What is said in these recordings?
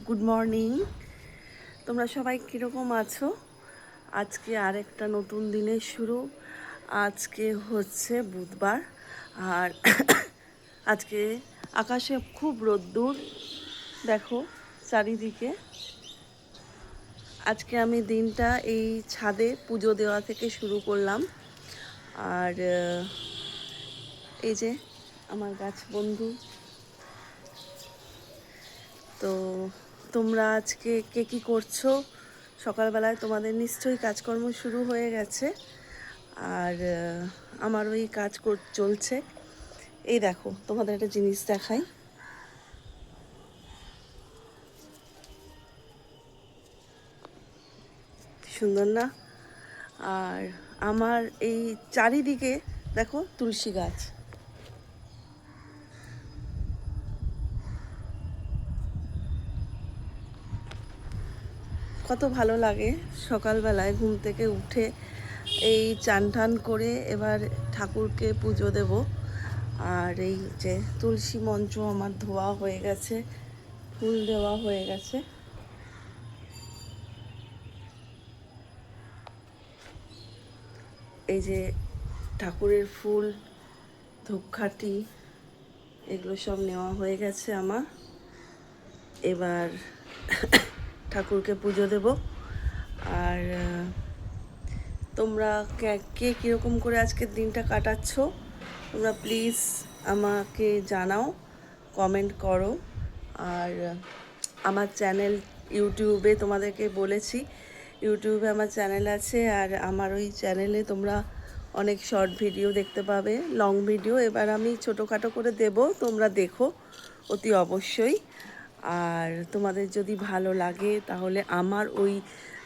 Good morning. তোমরা সবাই কীরকম আছো? আজকে আরেকটা নতুন দিনের শুরু। আজকে হচ্ছে বুধবার, আর আজকে আকাশে খুব রোদ্দুর, দেখো চারিদিকে। আজকে আমি দিনটা এই ছাদে পুজো দেওয়া থেকে শুরু করলাম। আর এই যে আমার গাছ বন্ধু। তো তোমরা আজকে কে কী করছো? সকালবেলায় তোমাদের নিশ্চয়ই কাজকর্ম শুরু হয়ে গেছে, আর আমার ওই কাজ চলছে। এই দেখো, তোমাদের একটা জিনিস দেখাই। সুন্দর না? আর আমার এই চারিদিকে দেখো তুলসী গাছ। কত ভালো লাগে সকালবেলায় ঘুম থেকে উঠে এই চান টান করে এবার ঠাকুরকে পুজো দেব। আর এই যে তুলসী মঞ্চ আমার ধোয়া হয়ে গেছে, ফুল দেওয়া হয়ে গেছে। এই যে ঠাকুরের ফুল, ধূপকাঠি, এগুলো সব নেওয়া হয়ে গেছে আমার। এবার ঠাকুরকে পুজো দেব। আর তোমরা কে কীরকম করে আজকের দিনটা কাটাচ্ছ তোমরা প্লিজ আমাকে জানাও, কমেন্ট করো। আর আমার চ্যানেল ইউটিউবে তোমাদেরকে বলেছি, ইউটিউবে আমার চ্যানেল আছে, আর আমার ওই চ্যানেলে তোমরা অনেক শর্ট ভিডিও দেখতে পাবে, লং ভিডিও এবার আমি ছোটোখাটো করে দেব, তোমরা দেখো অতি অবশ্যই। আর তোমাদের যদি ভালো লাগে তাহলে আমার ওই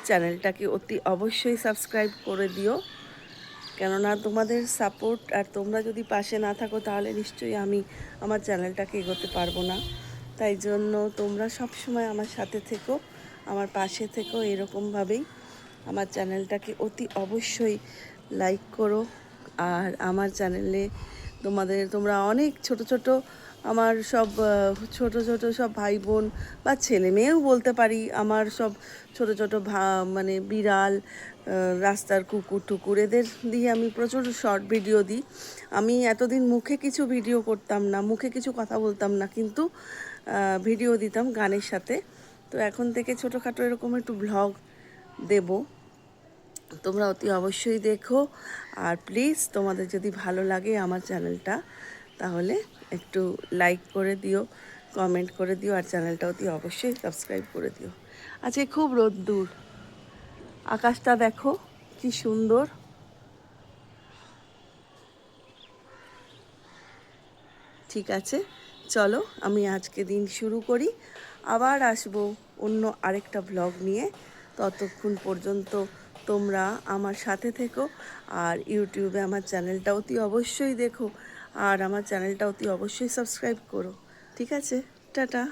চ্যানেলটাকে অতি অবশ্যই সাবস্ক্রাইব করে দিও, কেননা তোমাদের সাপোর্ট আর তোমরা যদি পাশে না থাকো তাহলে নিশ্চয়ই আমি আমার চ্যানেলটাকে এগোতে পারবো না। তাই জন্য তোমরা সব সময় আমার সাথে থেকো, আমার পাশে থেকো, এরকমভাবেই আমার চ্যানেলটাকে অতি অবশ্যই লাইক করো। আর আমার চ্যানেলে তোমরা অনেক ছোট ছোট আমার সব ছোট ছোট সব ভাই বোন বা ছেলে মেয়েও বলতে পারি, আমার সব ছোট ছোট মানে বিড়াল, রাস্তার কুকুর টুকুর, এদের দিয়ে আমি প্রচুর শর্ট ভিডিও দিই। আমি এতদিন মুখে কিছু ভিডিও করতাম না, মুখে কিছু কথা বলতাম না, কিন্তু ভিডিও দিতাম গানের সাথে। তো এখন থেকে ছোটোখাটো এরকম একটু ভ্লগ দেব, তোমরা অতি অবশ্যই দেখো। আর প্লিজ তোমাদের যদি ভালো লাগে আমার চ্যানেলটা তাহলে একটু লাইক করে দিও, কমেন্ট করে দিও, আর চ্যানেলটা অতি অবশ্যই সাবস্ক্রাইব করে দিও। আজকে খুব রোদ্দুর, আকাশটা দেখো কি সুন্দর। ঠিক আছে, চলো আমি আজকে দিন শুরু করি, আবার আসবো অন্য আরেকটা ব্লগ নিয়ে। ততক্ষণ পর্যন্ত তোমরা আমার সাথে থেকো, আর ইউটিউবে আমার চ্যানেলটা অতি অবশ্যই দেখো, আর আমার চ্যানেলটা অতি অবশ্যই সাবস্ক্রাইব করো। ঠিক আছে, টাটা।